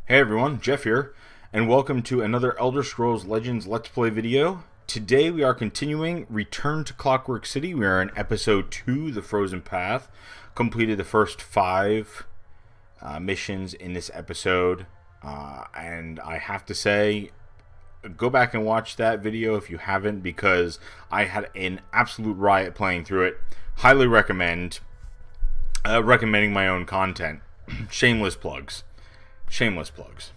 Hey everyone, Jeff here, and welcome to another Elder Scrolls Legends Let's Play video. Today we are continuing Return to Clockwork City. We are in Episode 2, The Frozen Path. Completed the first 5 missions in this episode, and I have to say, go back and watch that video if you haven't, because I had an absolute riot playing through it. Highly recommend. Recommending my own content. Shameless plugs. Shameless plugs.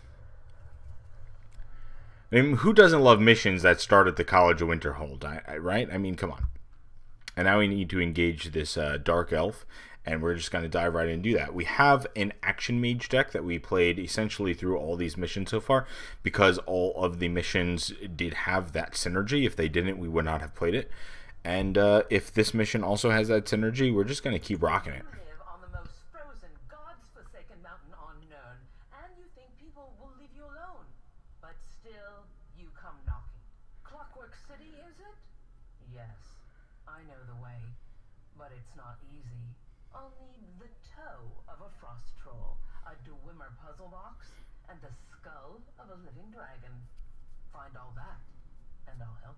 I mean, who doesn't love missions that start at the College of Winterhold, right? I mean, come on. And now we need to engage this Dark Elf, and we're just going to dive right in and do that. We have an Action Mage deck that we played essentially through all these missions so far, because all of the missions did have that synergy. If they didn't, we would not have played it. And if this mission also has that synergy, we're just going to keep rocking it. Clockwork City, is it? Yes, I know the way, but it's not easy. I'll need the toe of a frost troll, a Dwemer puzzle box, and the skull of a living dragon. Find all that, and I'll help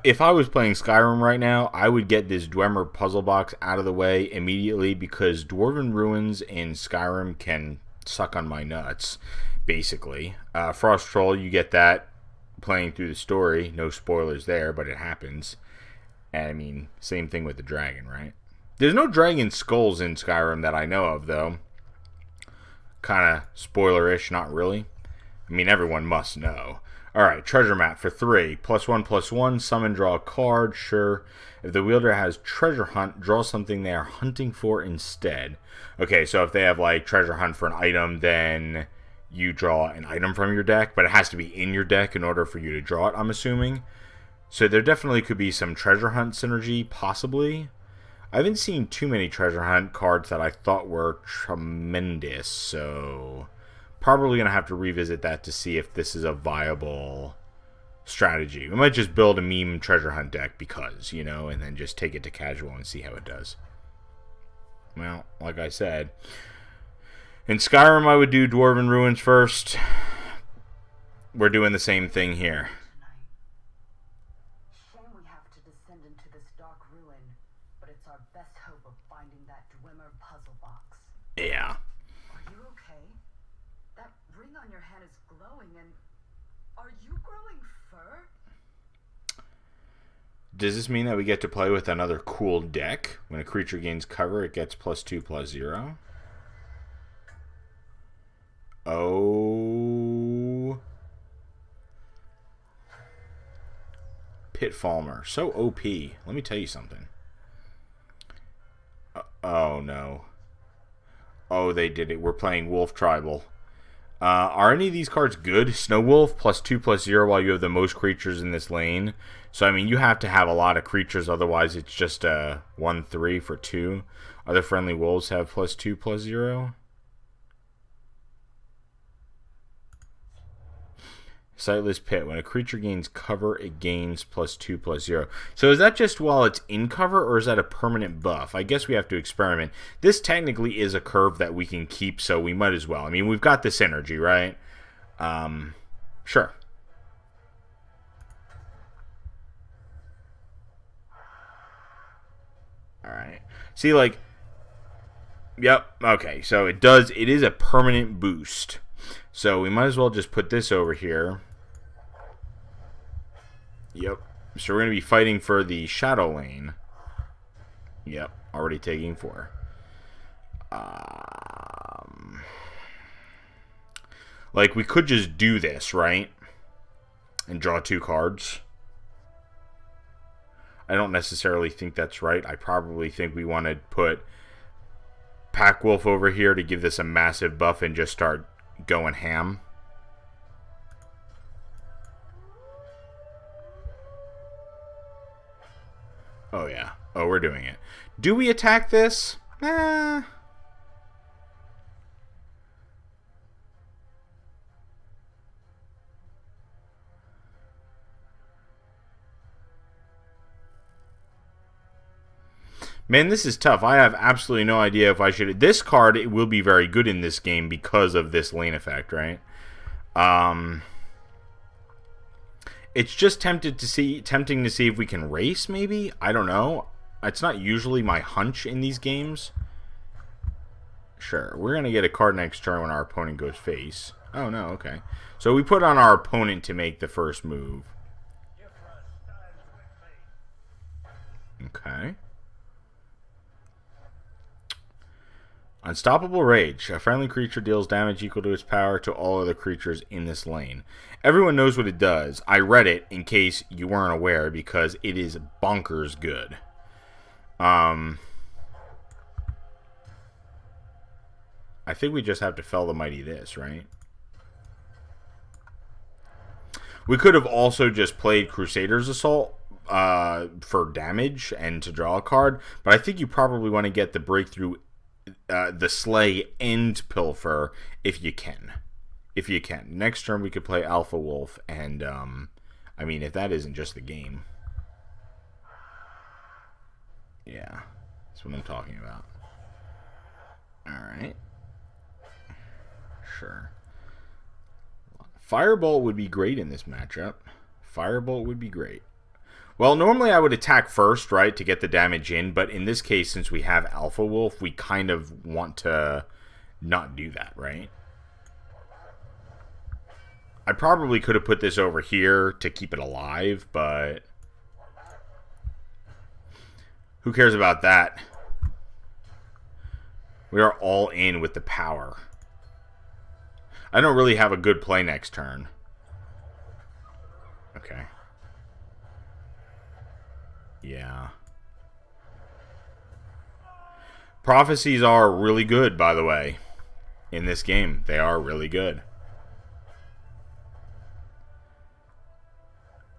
you. If I was playing Skyrim right now, I would get this Dwemer puzzle box out of the way immediately, because Dwarven Ruins in Skyrim can suck on my nuts. Basically, Frost Troll, you get that playing through the story. No spoilers there, but it happens. And I mean, same thing with the dragon, right? There's no dragon skulls in Skyrim that I know of, though. Kind of spoiler-ish, not really. I mean, everyone must know. Alright, treasure map for 3. +1/+1, summon, draw a card, sure. If the wielder has treasure hunt, draw something they are hunting for instead. Okay, so if they have, like, treasure hunt for an item, then you draw an item from your deck, but it has to be in your deck in order for you to draw it, I'm assuming. So there definitely could be some treasure hunt synergy, possibly. I haven't seen too many treasure hunt cards that I thought were tremendous, so probably going to have to revisit that to see if this is a viable strategy. We might just build a meme treasure hunt deck because, you know, and then just take it to casual and see how it does. Well, like I said, in Skyrim, I would do Dwarven Ruins first. We're doing the same thing here. Shame we have to descend into this dark ruin, but it's our best hope of finding that Dwemer puzzle box. Yeah. Are you okay? That ring on your hand is glowing, and are you growing fur? Does this mean that we get to play with another cool deck? When a creature gains cover, it gets +2/+0. Oh. Pit Falmer. So OP. Let me tell you something. Oh, no. Oh, they did it. We're playing Wolf Tribal. Are any of these cards good? Snow Wolf, +2/+0 while you have the most creatures in this lane. So, I mean, you have to have a lot of creatures. Otherwise, it's just a 1/3 for 2. Other friendly wolves have +2/+0. Sightless Pit. When a creature gains cover, it gains +2/+0. So is that just while it's in cover, or is that a permanent buff? I guess we have to experiment. This technically is a curve that we can keep, so we might as well. I mean, we've got this energy, right? Sure. Alright. See, like, yep, okay. So it is a permanent boost. So we might as well just put this over here. Yep. So we're going to be fighting for the Shadow Lane. Yep. Already taking 4. Like, we could just do this, right? And draw 2 cards. I don't necessarily think that's right. I probably think we want to put Pack Wolf over here to give this a massive buff and just start going ham. Oh, yeah. Oh, we're doing it. Do we attack this? Man, this is tough. I have absolutely no idea if I should. This card it will be very good in this game because of this lane effect, right? It's just tempting to see if we can race. Maybe, I don't know. It's not usually my hunch in these games. Sure, we're gonna get a card next turn when our opponent goes face. Oh no, okay. So we put on our opponent to make the first move. Okay. Unstoppable Rage. A friendly creature deals damage equal to its power to all other creatures in this lane. Everyone knows what it does. I read it in case you weren't aware because it is bonkers good. I think we just have to fell the mighty this, right? We could have also just played Crusader's Assault for damage and to draw a card, but I think you probably want to get the breakthrough, the Slay and Pilfer if you can. If you can. Next turn we could play Alpha Wolf, and I mean, if that isn't just the game. Yeah, that's what I'm talking about. Alright. Sure. Firebolt would be great in this matchup. Firebolt would be great. Well, normally I would attack first, right, to get the damage in, but in this case, since we have Alpha Wolf, we kind of want to not do that, right? I probably could have put this over here to keep it alive, but who cares about that? We are all in with the power. I don't really have a good play next turn. Okay. Yeah. Prophecies are really good, by the way. In this game, they are really good.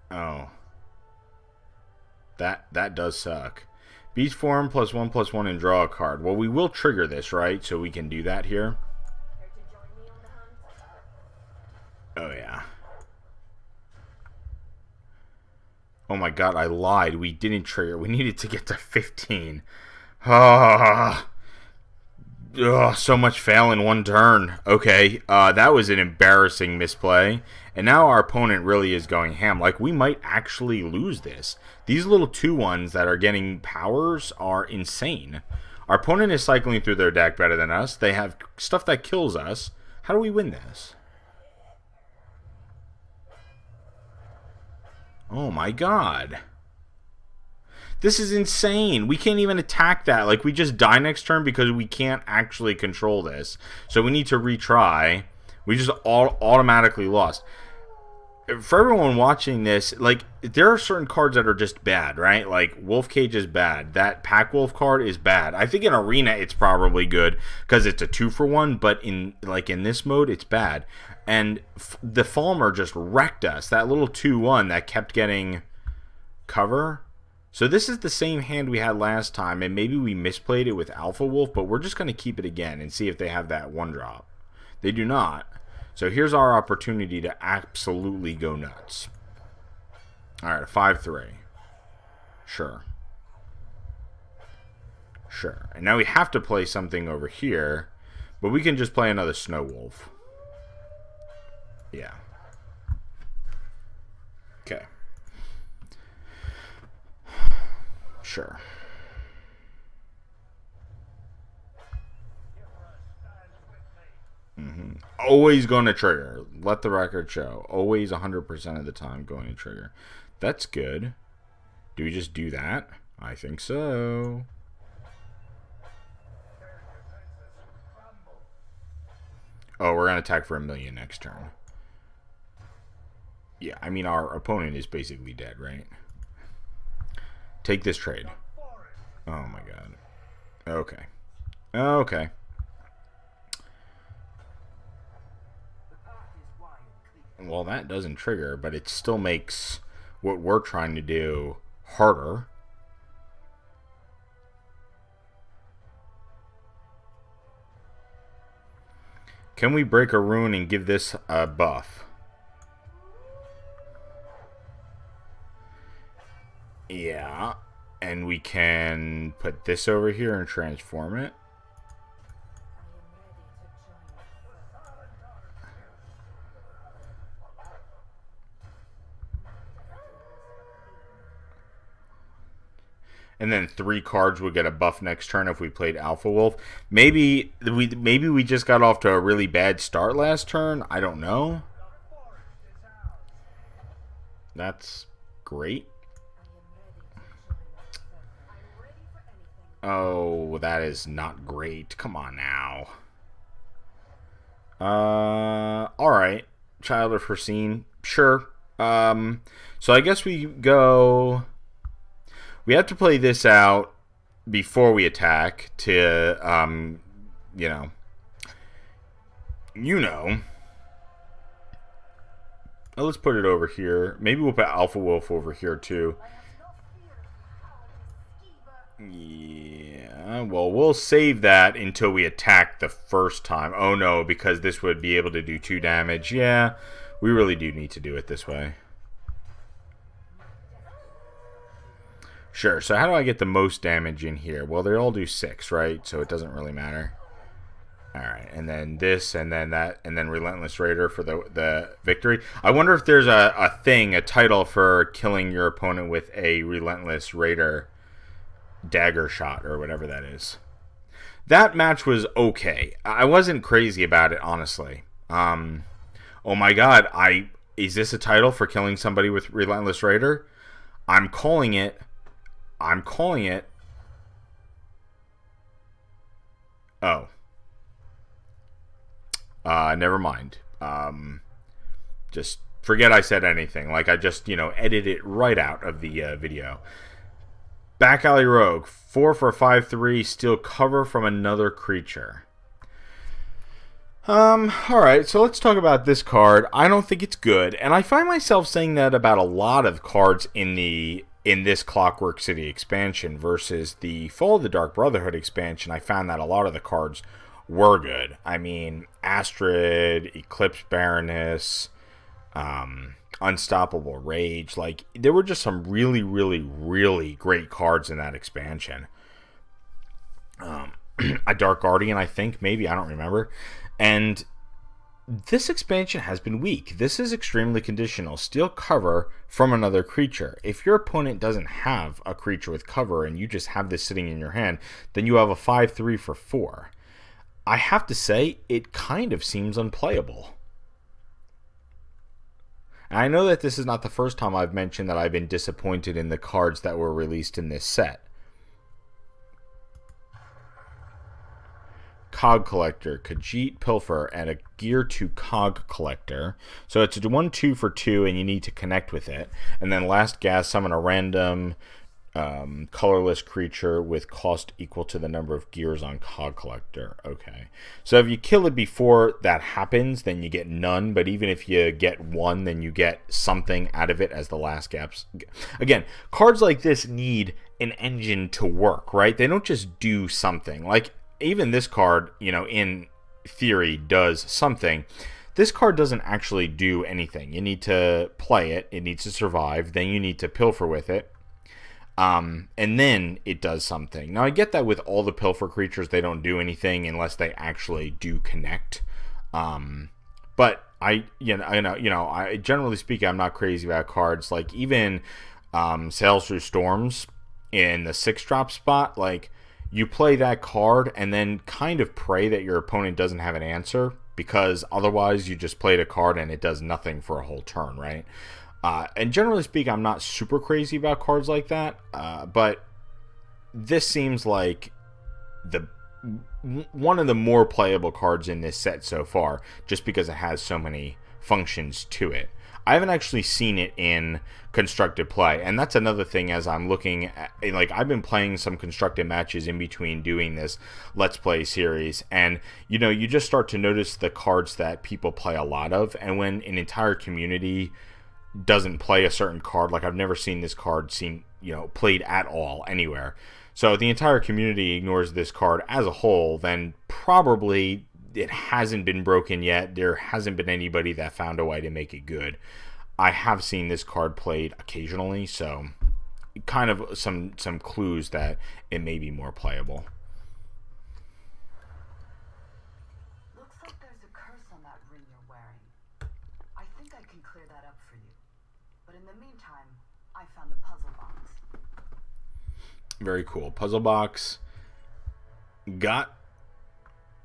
Oh. That does suck. Beach form +1/+1 and draw a card. Well, we will trigger this, right? So we can do that here. Oh, yeah. Oh my god, I lied. We didn't trigger. We needed to get to 15. Oh, so much fail in one turn. Okay, that was an embarrassing misplay. And now our opponent really is going ham. Like, we might actually lose this. These little 2/1s that are getting powers are insane. Our opponent is cycling through their deck better than us. They have stuff that kills us. How do we win this? Oh my god. This is insane. We can't even attack that. Like, we just die next turn because we can't actually control this. So we need to retry. We just automatically lost. For everyone watching this, like, there are certain cards that are just bad, right? Like, Wolf Cage is bad. That Pack Wolf card is bad. I think in Arena it's probably good because it's a 2-for-1, but in this mode it's bad. And the Falmer just wrecked us. That little 2/1 that kept getting cover. So this is the same hand we had last time, and maybe we misplayed it with Alpha Wolf, but we're just going to keep it again and see if they have that 1-drop. They do not. So here's our opportunity to absolutely go nuts. Alright, 5/3. Sure. Sure. And now we have to play something over here, but we can just play another Snow Wolf. Yeah. Okay. Sure. Always going to trigger. Let the record show. Always 100% of the time going to trigger. That's good. Do we just do that? I think so. Oh, we're going to attack for 1,000,000 next turn. Yeah, I mean, our opponent is basically dead, right? Take this trade. Oh my god. Okay. Okay. Well, that doesn't trigger, but it still makes what we're trying to do harder. Can we break a rune and give this a buff? Yeah. And we can put this over here and transform it. And then 3 cards would get a buff next turn if we played Alpha Wolf. Maybe we just got off to a really bad start last turn. I don't know. That's great. Oh, that is not great. Come on now. Alright. Child of Foreseen. Sure. So I guess we go... We have to play this out before we attack to, you know. Well, let's put it over here. Maybe we'll put Alpha Wolf over here, too. Yeah, well, we'll save that until we attack the first time. Oh, no, because this would be able to do 2 damage. Yeah, we really do need to do it this way. Sure, so how do I get the most damage in here? Well, they all do 6, right? So it doesn't really matter. Alright, and then this, and then that, and then Relentless Raider for the victory. I wonder if there's a title for killing your opponent with a Relentless Raider dagger shot, or whatever that is. That match was okay. I wasn't crazy about it, honestly. Oh my god, is this a title for killing somebody with Relentless Raider? I'm calling it. Oh. Never mind. Just forget I said anything. Like, I just, edited it right out of the video. Back Alley Rogue. 4 for 5/3. Steal cover from another creature. Alright, so let's talk about this card. I don't think it's good. And I find myself saying that about a lot of cards in this Clockwork City expansion versus the Fall of the Dark Brotherhood expansion. I found that a lot of the cards were good. I mean, Astrid, Eclipse Baroness, Unstoppable Rage. Like, there were just some really, really, really great cards in that expansion. A Dark Guardian, I think, maybe. I don't remember. And this expansion has been weak. This is extremely conditional. Steal cover from another creature. If your opponent doesn't have a creature with cover and you just have this sitting in your hand, then you have a 5/3 for 4. I have to say, it kind of seems unplayable. And I know that this is not the first time I've mentioned that I've been disappointed in the cards that were released in this set. Cog Collector, Khajiit Pilfer, and a Gear to Cog Collector. So it's a 1/2 for 2, and you need to connect with it. And then last gas, summon a random colorless creature with cost equal to the number of gears on Cog Collector. Okay. So if you kill it before that happens, then you get none. But even if you get 1, then you get something out of it as the last gaps. Again, cards like this need an engine to work, right? They don't just do something. Like, even this card, in theory, does something. This card doesn't actually do anything. You need to play it. It needs to survive. Then you need to pilfer with it. And then it does something. Now, I get that with all the pilfer creatures, they don't do anything unless they actually do connect. But I generally speaking, I'm not crazy about cards. Like, even Sails Through Storms in the 6-drop spot, like, you play that card and then kind of pray that your opponent doesn't have an answer, because otherwise you just played a card and it does nothing for a whole turn, right? And generally speaking, I'm not super crazy about cards like that, but this seems like one of the more playable cards in this set so far, just because it has so many functions to it. I haven't actually seen it in constructed play, and that's another thing. As I'm looking at, like, I've been playing some constructed matches in between doing this Let's Play series, and you just start to notice the cards that people play a lot of. And when an entire community doesn't play a certain card, like, I've never seen this card played at all anywhere, so the entire community ignores this card as a whole, then probably it hasn't been broken yet. There hasn't been anybody that found a way to make it good. I have seen this card played occasionally, so kind of some clues that it may be more playable. Looks like there's a curse on that ring you're wearing. I think I can clear that up for you. But in the meantime, I found the puzzle box. Very cool. Puzzle box. Got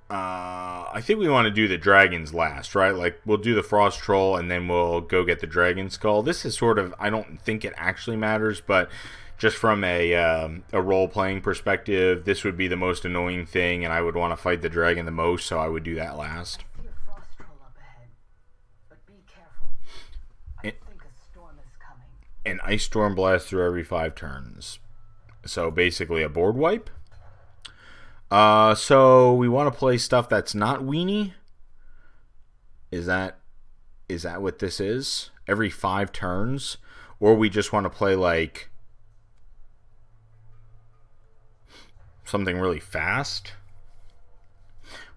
I think we want to do the dragons last, right? Like, we'll do the frost troll and then we'll go get the dragon skull. This is sort of, I don't think it actually matters, but just from a role-playing perspective, this would be the most annoying thing, and I would want to fight the dragon the most, so I would do that last. I see a frost troll up ahead, but be careful. I think a storm is coming. An ice storm blasts through every 5 turns. So basically a board wipe. So we want to play stuff that's not weenie. Is that what this is? Every 5 turns? Or we just want to play like something really fast?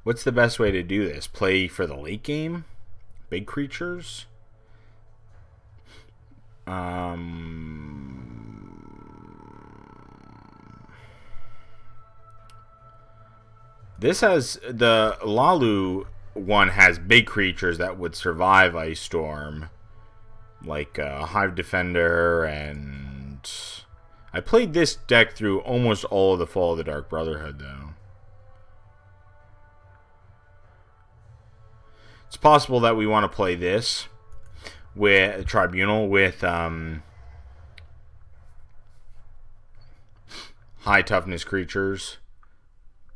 What's the best way to do this? Play for the late game? Big creatures? This has, the Lalu one has big creatures that would survive Ice Storm, like Hive Defender, and I played this deck through almost all of the Fall of the Dark Brotherhood, though. It's possible that we want to play this with Tribunal with high toughness creatures.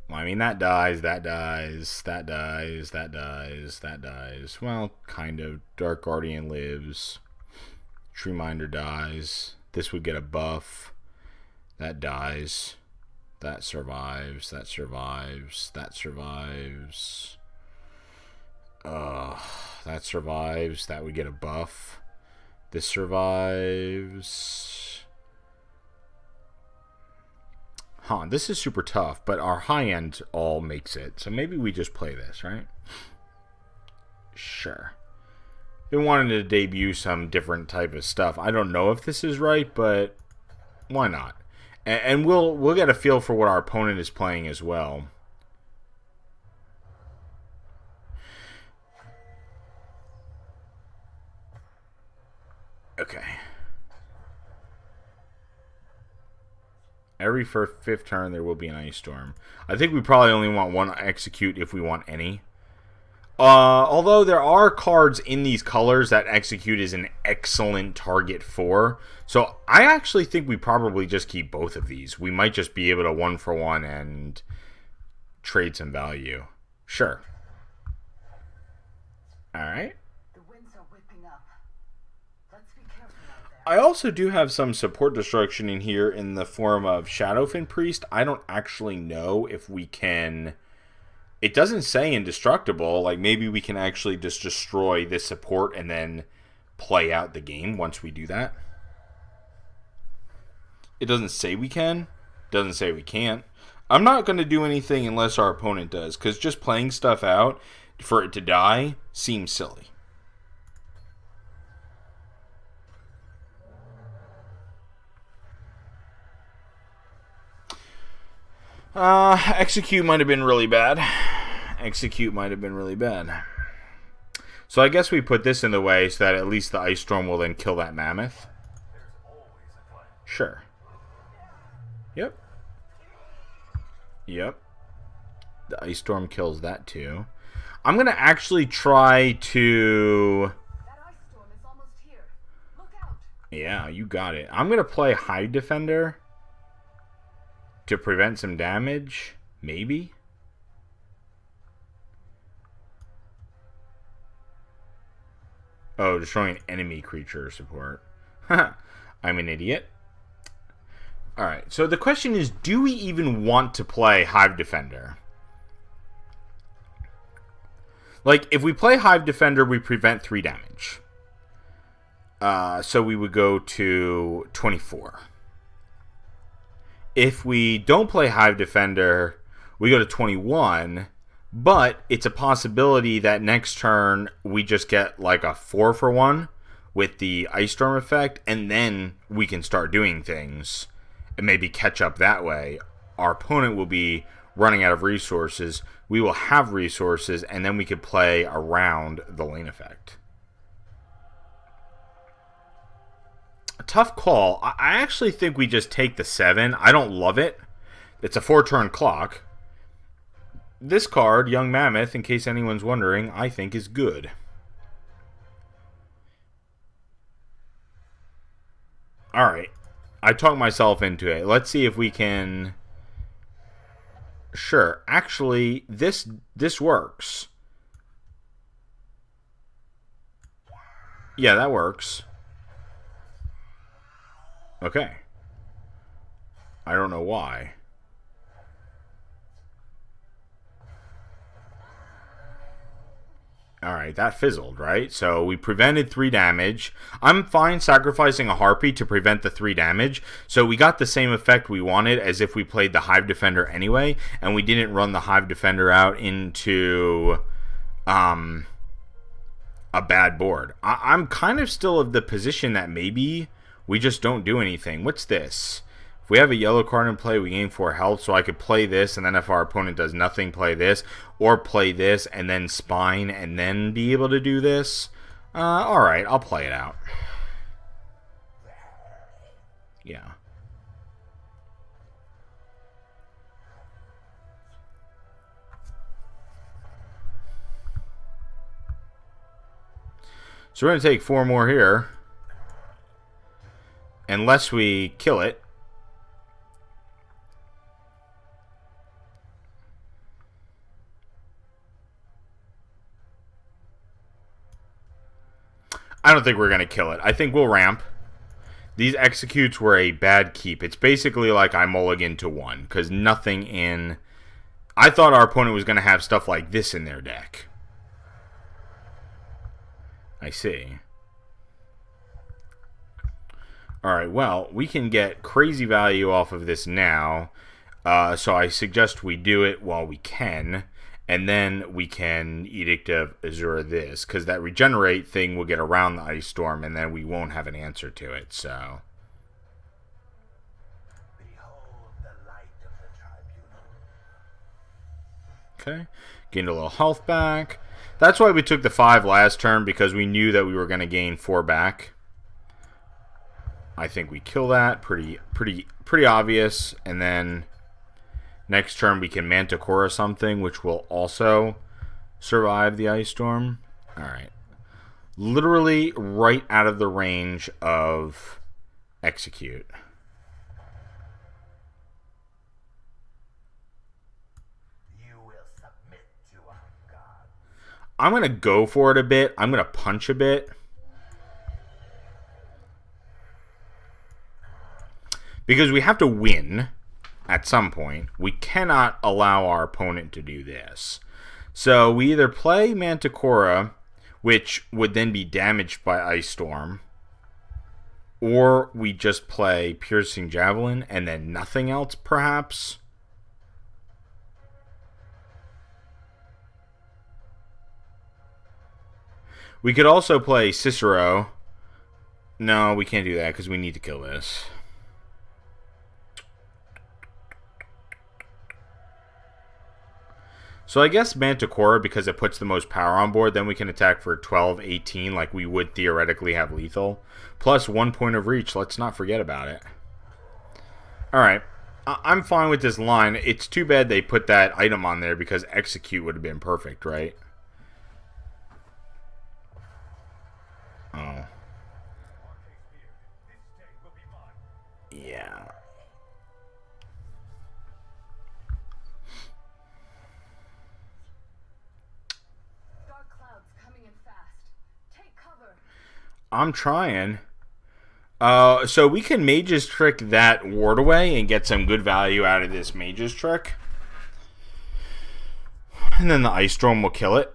Well, I mean, that dies, that dies, that dies, that dies, that dies. Well, kind of. Dark Guardian lives. Treeminder dies. This would get a buff. That dies. That survives. That survives. That survives. That survives. That would get a buff. This survives. Huh, this is super tough, but our high end all makes it. So maybe we just play this, right? Sure. Been wanting to debut some different type of stuff. I don't know if this is right, but why not? And we'll get a feel for what our opponent is playing as well. Okay. Every 5th turn, there will be an ice storm. I think we probably only want one execute if we want any. Although there are cards in these colors that execute is an excellent target for. So I actually think we probably just keep both of these. We might just be able to 1-for-1 and trade some value. Sure. Alright. I also do have some support destruction in here in the form of Shadowfin Priest. I don't actually know if we can... It doesn't say indestructible. Like, maybe we can actually just destroy this support and then play out the game once we do that. It doesn't say we can. It doesn't say we can't. I'm not going to do anything unless our opponent does, because just playing stuff out for it to die seems silly. Execute might have been really bad. Execute might have been really bad. So I guess we put this in the way so that at least the Ice Storm will then kill that mammoth. Sure. Yep. Yep. The Ice Storm kills that too. I'm going to actually try to... That ice storm is almost here. Look out. Yeah, you got it. I'm going to play Hive Defender to prevent some damage, maybe? Oh, destroying enemy creature support. I'm an idiot. Alright, so the question is, do we even want to play Hive Defender? Like, if we play Hive Defender, we prevent 3 damage. So we would go to 24. If we don't play Hive Defender, we go to 21, but it's a possibility that next turn we just get like a 4-for-1, with the Ice Storm effect, and then we can start doing things and maybe catch up that way. Our opponent will be running out of resources. We will have resources, and then we could play around the lane effect. A tough call. I actually think we just take the 7. I don't love it. It's a 4-turn clock. This card, Young Mammoth, in case anyone's wondering, I think is good. Alright. I talked myself into it. Let's see if we can... Sure. Actually, this works. Yeah, that works. Okay. I don't know why. Alright, that fizzled, right? So we prevented 3 damage. I'm fine sacrificing a Harpy to prevent the 3 damage. So we got the same effect we wanted as if we played the Hive Defender anyway. And we didn't run the Hive Defender out into a bad board. I'm kind of still of the position that maybe we just don't do anything. What's this? If we have a yellow card in play, we gain 4 health, so I could play this, and then if our opponent does nothing, play this, or play this, and then spine, and then be able to do this. Alright, I'll play it out. Yeah. So we're going to take 4 more here. Unless we kill it. I don't think we're going to kill it. I think we'll ramp. These executes were a bad keep. It's basically like I mulligan to 1. Because nothing in... I thought our opponent was going to have stuff like this in their deck. I see. Alright, well, we can get crazy value off of this now. So I suggest we do it while we can. And then we can Edict of Azure this, because that regenerate thing will get around the Ice Storm, and then we won't have an answer to it, so... Behold the light of the tribunal. Okay, gained a little health back. That's why we took the 5 last turn, because we knew that we were going to gain 4 back. I think we kill that, pretty obvious, and then... Next turn we can Manticora something, which will also survive the Ice Storm. Alright. Literally right out of the range of execute. You will submit to our God. I'm going to go for it a bit. I'm going to punch a bit. Because we have to win. At some point, we cannot allow our opponent to do this. So we either play Manticora, which would then be damaged by Ice Storm, or we just play Piercing Javelin and then nothing else, perhaps. We could also play Cicero. No, we can't do that because we need to kill this. So I guess Manticora, because it puts the most power on board, then we can attack for 12, 18, like we would theoretically have lethal. Plus 1 point of reach, let's not forget about it. Alright, I'm fine with this line. It's too bad they put that item on there, because execute would have been perfect, right? Oh. Yeah. I'm trying. So we can Mage's Trick that ward away and get some good value out of this Mage's Trick. And then the Ice Storm will kill it.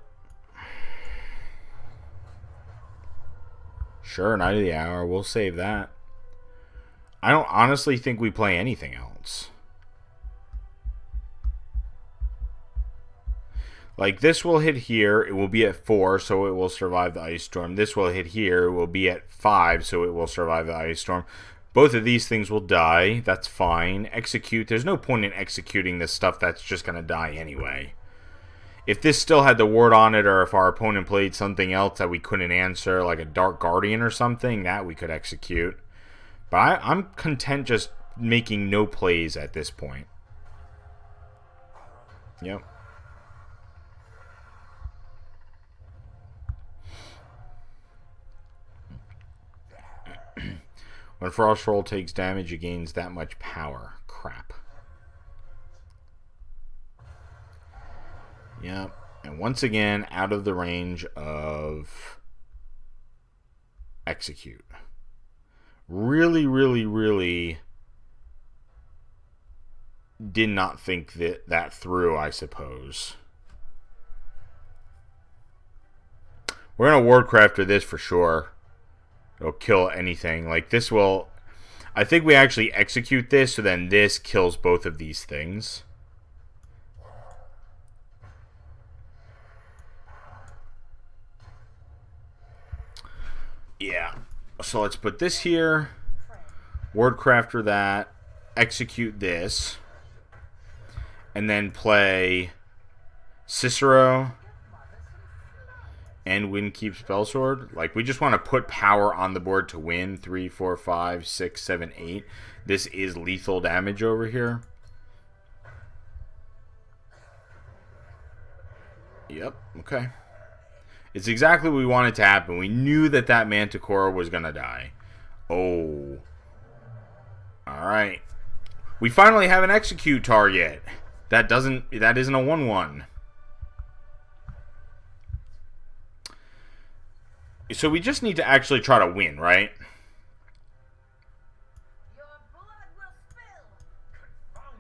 Sure, Knight of the Hour. We'll save that. I don't honestly think we play anything else. Like, this will hit here. It will be at 4, so it will survive the ice storm. This will hit here. It will be at 5, so it will survive the ice storm. Both of these things will die. That's fine. Execute. There's no point in executing this stuff that's just going to die anyway. If this still had the ward on it, or if our opponent played something else that we couldn't answer, like a Dark Guardian or something, that we could execute. But I'm content just making no plays at this point. Yep. When Frost Troll takes damage, it gains that much power. Crap. Yep. And once again, out of the range of execute. Really, really, really did not think that through, I suppose. We're going to Wardcrafter this for sure. It'll kill anything. Like, this will... I think we actually execute this, so then this kills both of these things. Yeah. So let's put this here. Wordcrafter that. Execute this. And then play Cicero and Windkeep Spellsword. Like, we just want to put power on the board to win. 3, 4, 5, 6, 7, 8. This is lethal damage over here. Yep, okay. It's exactly what we wanted to happen. We knew that that Manticore was going to die. Oh. Alright. We finally have an execute target. That isn't a 1-1. So we just need to actually try to win, right? Your blood will spill. Confound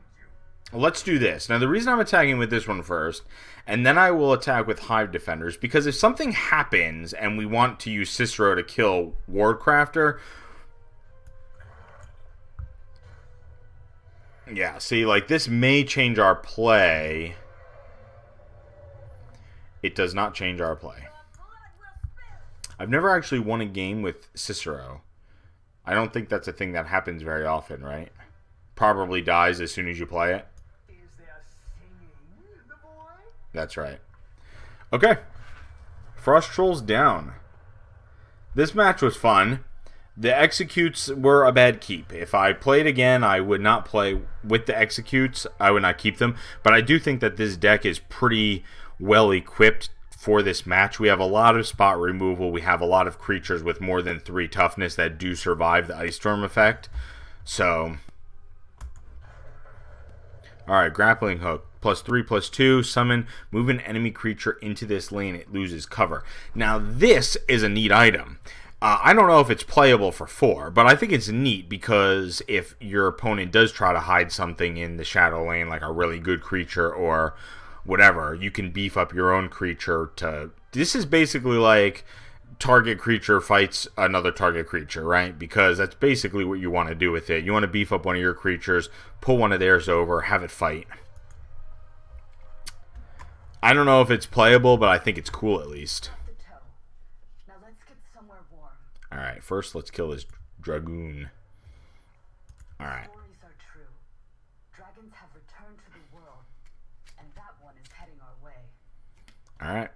you. Let's do this. Now, the reason I'm attacking with this one first, and then I will attack with Hive Defenders, because if something happens and we want to use Cicero to kill Wardcrafter... Yeah, see, like, this may change our play. It does not change our play. I've never actually won a game with Cicero. I don't think that's a thing that happens very often, right? Probably dies as soon as you play it. Is there singing in the void? That's right. Okay. Frost Trolls down. This match was fun. The executes were a bad keep. If I played again, I would not play with the executes. I would not keep them. But I do think that this deck is pretty well equipped for this match. We have a lot of spot removal. We have a lot of creatures with more than 3 toughness that do survive the Ice Storm effect. So, alright, Grappling Hook. +3/+2, summon, move an enemy creature into this lane, it loses cover. Now, this is a neat item. I don't know if it's playable for 4, but I think it's neat because if your opponent does try to hide something in the shadow lane, like a really good creature or whatever, you can beef up your own creature to... This is basically like target creature fights another target creature, right? Because that's basically what you want to do with it. You want to beef up one of your creatures, pull one of theirs over, have it fight. I don't know if it's playable, but I think it's cool at least. The toe. Now let's get somewhere warm. Alright, first let's kill this Dragoon. Alright. Stories are true. Dragons have returned to the world, and that one is heading our way. Alright.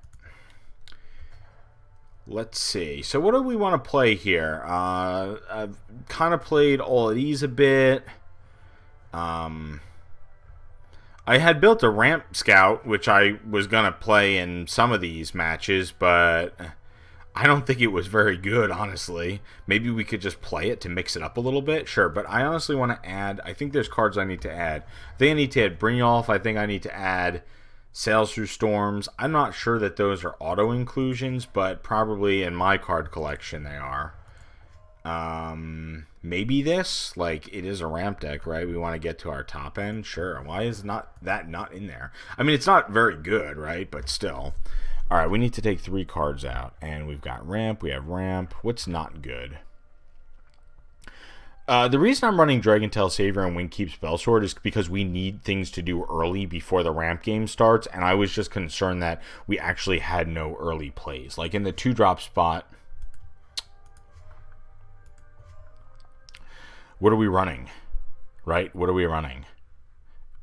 Let's see. So what do we want to play here? I've kind of played all of these a bit. I had built a Ramp Scout, which I was going to play in some of these matches, but I don't think it was very good, honestly. Maybe we could just play it to mix it up a little bit. Sure, but I honestly want to add... I think there's cards I need to add. I think I need to add Brynjolf. I think I need to add Sails Through Storms. I'm not sure that those are auto-inclusions, but probably in my card collection they are. Maybe this, like, it is a ramp deck, right? We want to get to our top end. Sure. Why is that not in there? I mean, it's not very good, right? But still. All right, we need to take 3 cards out, and we've got ramp. We have ramp. What's not good? The reason I'm running Dragontail Savior and Wingkeep Spellsword is because we need things to do early before the ramp game starts, and I was just concerned that we actually had no early plays. Like in the 2-drop spot, what are we running? Right? What are we running?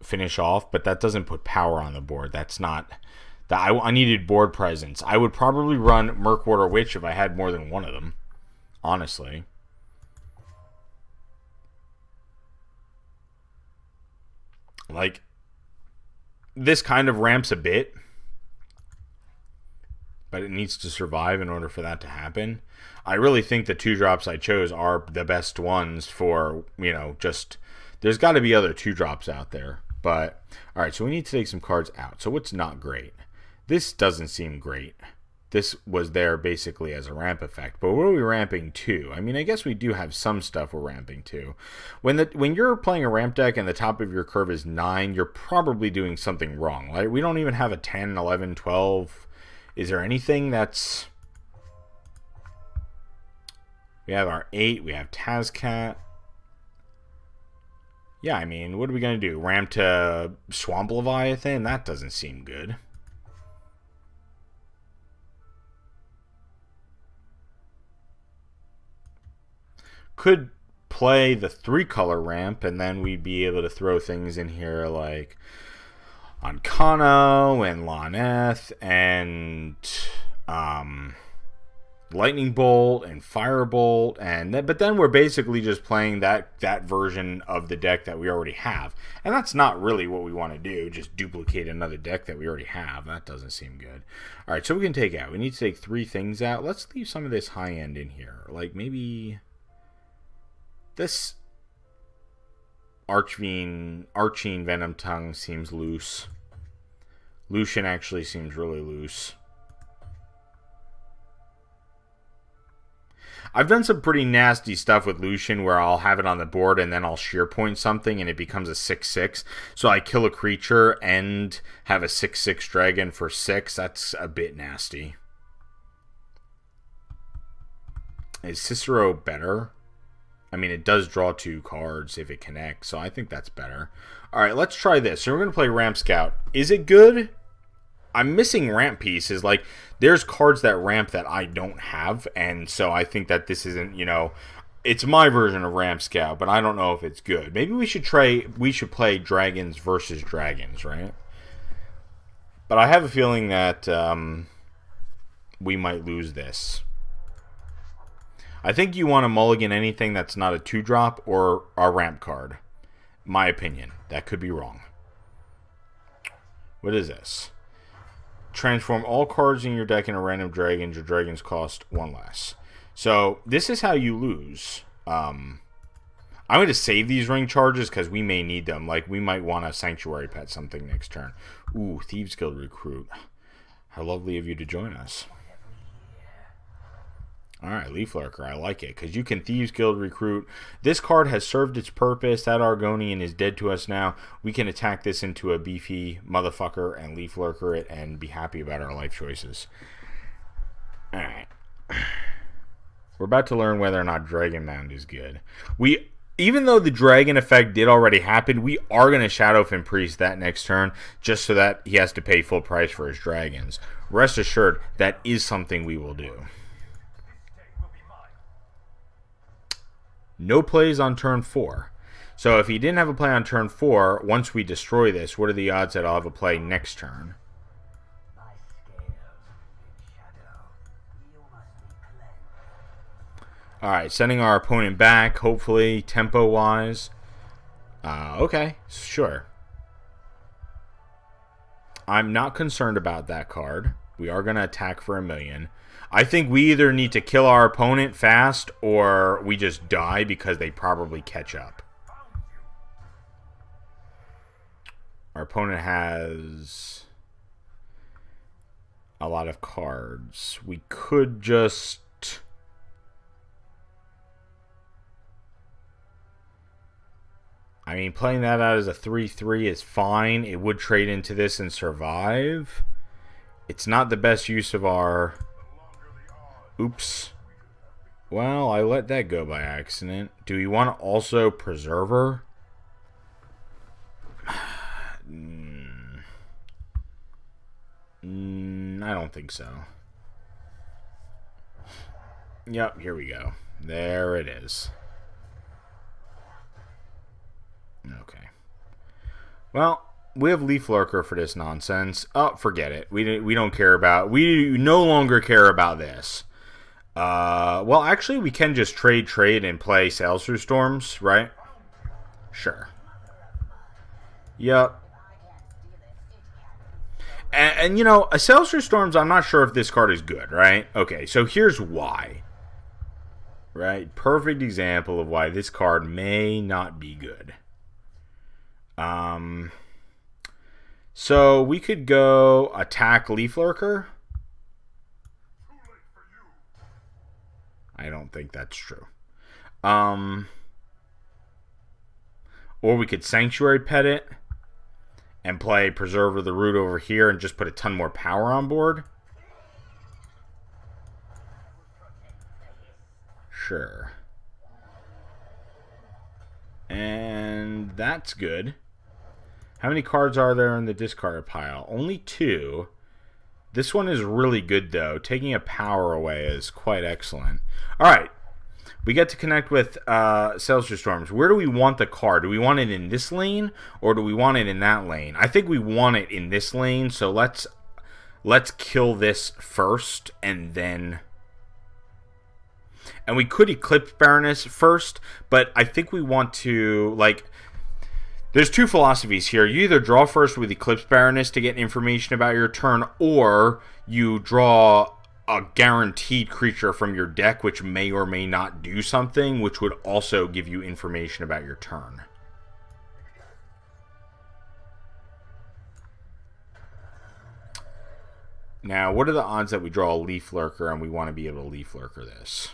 Finish off, but that doesn't put power on the board. That's not... I needed board presence. I would probably run Murkwater Witch if I had more than one of them, honestly. Like, this kind of ramps a bit, but it needs to survive in order for that to happen. I really think the 2-drops I chose are the best ones for, you know, just... There's got to be other 2-drops out there. But, alright, so we need to take some cards out. So what's not great? This doesn't seem great. This was there basically as a ramp effect. But what are we ramping to? I mean, I guess we do have some stuff we're ramping to. When you're playing a ramp deck and the top of your curve is 9, you're probably doing something wrong. Like, we don't even have a 10, 11, 12. Is there anything that's... We have our 8. We have Tazcat. Yeah, I mean, what are we going to do? Ramp to Swamp Leviathan? That doesn't seem good. Could play the 3-color ramp, and then we'd be able to throw things in here like Ancano and Laneth and Lightning Bolt and Firebolt, but then we're basically just playing that version of the deck that we already have, and that's not really what we want to do. Just duplicate another deck that we already have. That doesn't seem good. All right, so we can take out. We need to take 3 things out. Let's leave some of this high end in here, like maybe this Archene Venom Tongue seems loose. Lucian actually seems really loose. I've done some pretty nasty stuff with Lucian where I'll have it on the board and then I'll shear point something and it becomes a 6/6. So I kill a creature and have a 6/6 dragon for 6. That's a bit nasty. Is Cicero better? I mean, it does draw 2 cards if it connects, so I think that's better. Alright, let's try this. So we're going to play Ramp Scout. Is it good? I'm missing ramp pieces. Like, there's cards that ramp that I don't have, and so I think that this isn't, you know, it's my version of Ramp Scout, but I don't know if it's good. Maybe we should play Dragons versus Dragons, right? But I have a feeling that we might lose this. I think you want to mulligan anything that's not a 2-drop or a ramp card. My opinion. That could be wrong. What is this? Transform all cards in your deck into random dragons. Your dragons cost 1 less. So this is how you lose. I'm going to save these ring charges because we may need them. Like, we might want a Sanctuary Pet something next turn. Ooh, Thieves Guild Recruit. How lovely of you to join us. Alright, Leaf Lurker, I like it, because you can Thieves Guild Recruit. This card has served its purpose. That Argonian is dead to us now. We can attack this into a beefy motherfucker and Leaf Lurker it and be happy about our life choices. Alright. We're about to learn whether or not Dragon Mound is good. Even though the Dragon effect did already happen, we are going to Shadowfin Priest that next turn, just so that he has to pay full price for his dragons. Rest assured, that is something we will do. No plays on turn 4. So if he didn't have a play on turn 4, once we destroy this, what are the odds that I'll have a play next turn? Alright, sending our opponent back, hopefully, tempo-wise. Okay, sure. I'm not concerned about that card. We are going to attack for 1,000,000. I think we either need to kill our opponent fast or we just die because they probably catch up. Our opponent has a lot of cards. We could just... I mean, playing that out as a 3/3 is fine. It would trade into this and survive. It's not the best use of our... Oops. Well, I let that go by accident. Do we want to also Preserver? I don't think so. Yep, here we go. There it is. Okay. Well, we have Leaf Lurker for this nonsense. Oh, forget it. We don't care about... We no longer care about this. Well, actually, we can just trade and play Sails Through Storms, right? Sure. Yep. And you know, a Sails Through Storms, I'm not sure if this card is good, right? Okay, so here's why. Right? Perfect example of why this card may not be good. So we could go attack Leaf Lurker. I don't think that's true. Or we could Sanctuary Pet it and play Preserve of the Root over here and just put a ton more power on board. Sure. And that's good. How many cards are there in the discard pile? Only 2. This one is really good, though. Taking a power away is quite excellent. Alright. We get to connect with Sails Through Storms. Where do we want the card? Do we want it in this lane, or do we want it in that lane? I think we want it in this lane, so let's kill this first, and then... And we could Eclipse Baroness first, but I think we want to, like... There's 2 philosophies here. You either draw first with Eclipse Baroness to get information about your turn, or you draw a guaranteed creature from your deck, which may or may not do something, which would also give you information about your turn. Now, what are the odds that we draw a Leaf Lurker and we want to be able to Leaf Lurker this?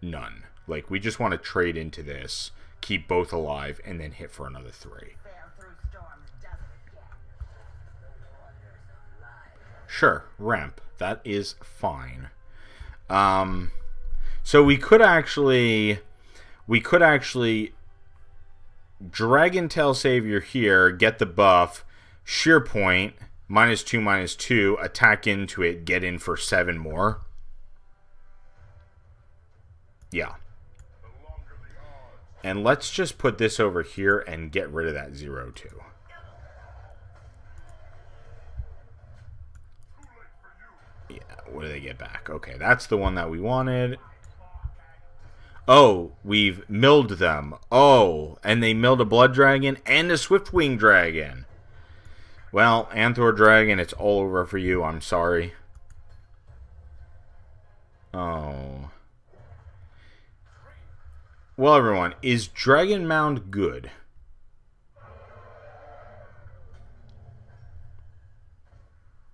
None. Like, we just want to trade into this, keep both alive, and then hit for another 3. Sure, ramp. That is fine. So we could actually Dragon Tail Savior here, get the buff, Sheer Point, -2/-2, attack into it, get in for 7 more. Yeah. And let's just put this over here and get rid of that 0/2. Yeah, what do they get back? Okay, that's the one that we wanted. Oh, we've milled them. Oh, and they milled a Blood Dragon and a Swiftwing Dragon. Well, Anthor Dragon, it's all over for you. I'm sorry. Oh. Well, everyone, is Dragon Mound good?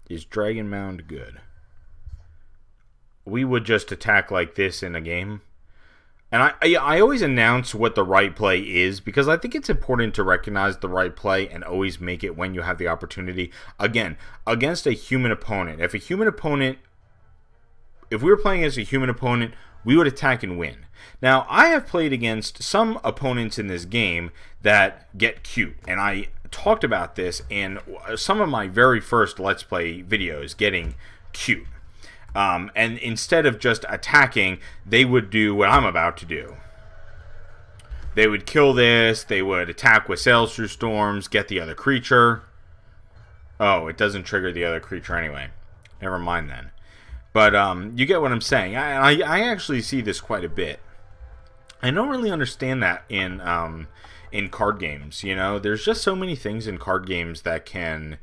Is Dragon Mound good? We would just attack like this in a game. And I always announce what the right play is, because I think it's important to recognize the right play and always make it when you have the opportunity. Again, against a human opponent. If we were playing as a human opponent, we would attack and win. Now, I have played against some opponents in this game that get cute, and I talked about this in some of my very first Let's Play videos, getting cute. And instead of just attacking, they would do what I'm about to do. They would kill this, they would attack with Sails Through Storms, get the other creature. Oh, it doesn't trigger the other creature anyway. Never mind then. But you get what I'm saying. I actually see this quite a bit. I don't really understand that in card games. You know, there's just so many things in card games that can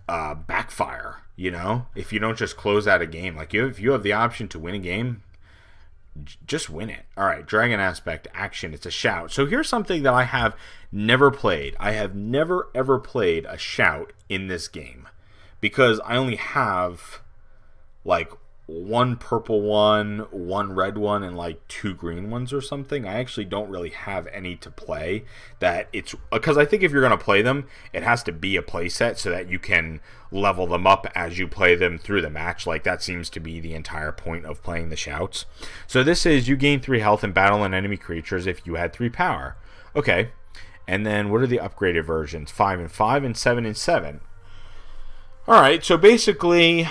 backfire. You know, if you don't just close out a game, like if you have the option to win a game, just win it. All right, Dragon Aspect action. It's a shout. So here's something that I have never played. I have never ever played a shout in this game because I only have like one purple one, one red one, and like two green ones or something. I actually don't really have any to play. That it's because I think if you're going to play them, it has to be a play set so that you can level them up as you play them through the match. Like that seems to be the entire point of playing the shouts. So this is you gain 3 health and battle an enemy creatures if you had 3 power. Okay. And then what are the upgraded versions? 5 and 5 and 7 and 7. Alright, so basically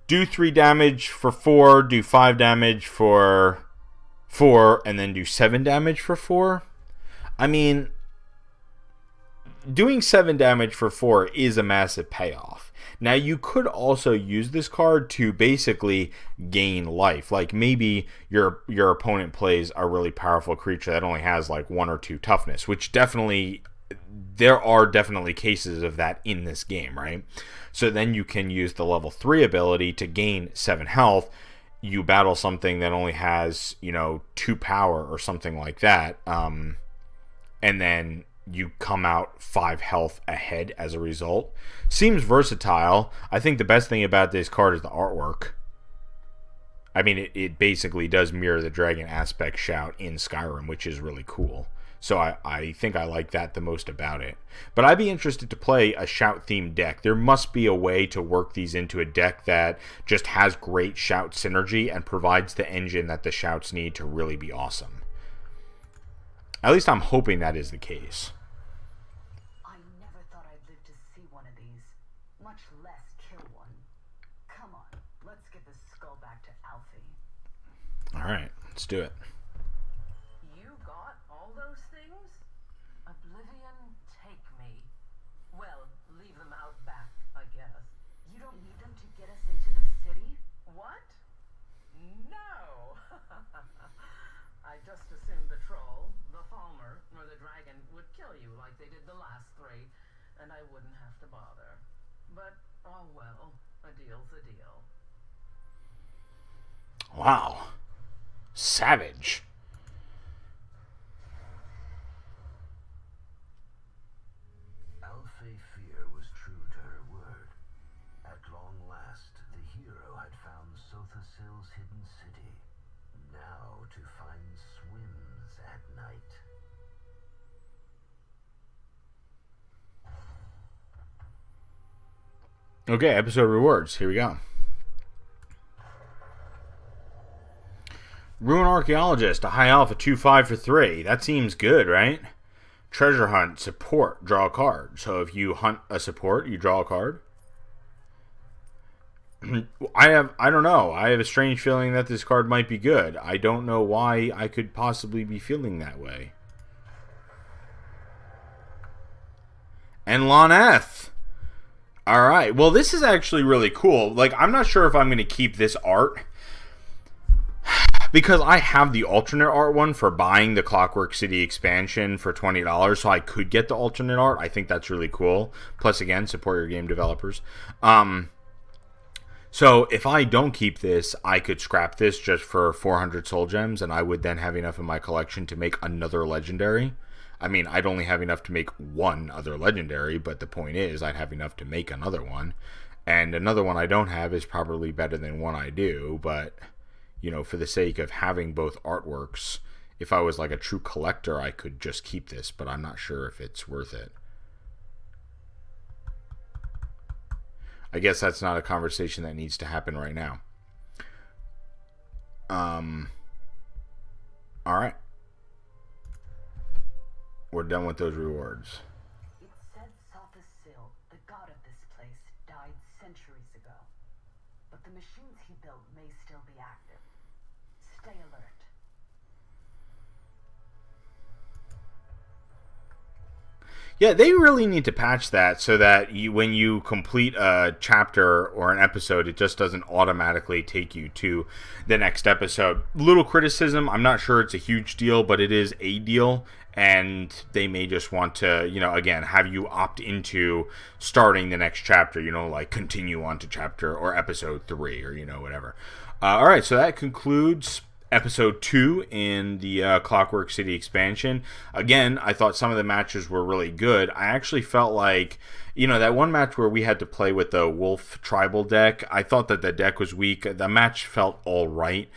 do 3 damage for 4, do 5 damage for 4, and then do 7 damage for 4. I mean, doing 7 damage for 4 is a massive payoff. Now, you could also use this card to basically gain life. Like, maybe your opponent plays a really powerful creature that only has, like, 1 or 2 toughness, which definitely... there are definitely cases of that in this game, right? So then you can use the level 3 ability to gain 7 health. You battle something that only has, 2 power or something like that. And then you come out 5 health ahead as a result. Seems versatile. I think the best thing about this card is the artwork. I mean, it basically does mirror the Dragon Aspect Shout in Skyrim, which is really cool. So I think I like that the most about it. But I'd be interested to play a Shout-themed deck. There must be a way to work these into a deck that just has great Shout synergy and provides the engine that the Shouts need to really be awesome. At least I'm hoping that is the case. I never thought I'd live to see one of these, much less kill one. Come on, let's get this skull back to Alfie. Alright, let's do it. You got all those things? Oblivion, take me. Well, leave them out back, I guess. You don't need them to get us into the city? What? No! I just assumed the troll, the Falmer, or the dragon would kill you like they did the last 3, and I wouldn't have to bother. But, oh well, a deal's a deal. Wow. Savage. Alfie Fear was true to her word. At long last, the hero had found Sothasill's hidden city. Now to find swims at night. Okay, episode rewards. Here we go. Ruin Archaeologist, a high alpha 2/5 for 3. That seems good, right? Treasure Hunt, support, draw a card. So if you hunt a support, you draw a card. I don't know. I have a strange feeling that this card might be good. I don't know why I could possibly be feeling that way. And Loneth. Alright, well this is actually really cool. Like, I'm not sure if I'm going to keep this art, because I have the alternate art one for buying the Clockwork City expansion for $20, so I could get the alternate art. I think that's really cool. Plus, again, support your game developers. So if I don't keep this, I could scrap this just for 400 soul gems, and I would then have enough in my collection to make another legendary. I mean, I'd only have enough to make one other legendary, but the point is I'd have enough to make another one. And another one I don't have is probably better than one I do, but... for the sake of having both artworks, if I was like a true collector, I could just keep this, but I'm not sure if it's worth it. I guess that's not a conversation that needs to happen right now. Alright. We're done with those rewards. It said Sothasill, the god of this place, died centuries ago. But the machines he built may still be active. Stay alert. Yeah, they really need to patch that so that when you complete a chapter or an episode, it just doesn't automatically take you to the next episode. Little criticism, I'm not sure it's a huge deal, but it is a deal, and they may just want to, again, have you opt into starting the next chapter, like continue on to chapter or episode 3 or, whatever. All right, so that concludes episode 2 in the Clockwork City expansion. Again, I thought some of the matches were really good. I actually felt like, that one match where we had to play with the Wolf Tribal deck, I thought that the deck was weak. The match felt all right.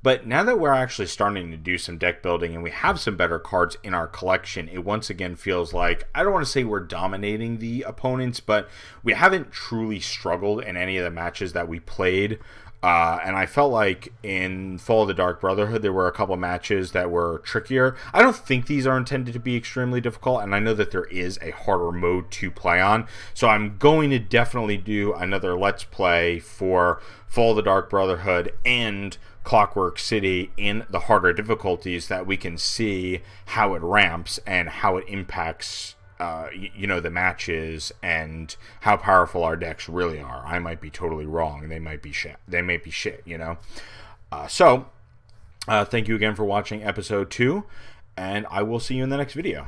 But now that we're actually starting to do some deck building and we have some better cards in our collection, it once again feels like, I don't want to say we're dominating the opponents, but we haven't truly struggled in any of the matches that we played. And I felt like in Fall of the Dark Brotherhood, there were a couple matches that were trickier. I don't think these are intended to be extremely difficult, and I know that there is a harder mode to play on. So I'm going to definitely do another Let's Play for Fall of the Dark Brotherhood and Clockwork City in the harder difficulties, that we can see how it ramps and how it impacts the matches and how powerful our decks really are. I might be totally wrong. They might be shit. So thank you again for watching episode 2, and I will see you in the next video.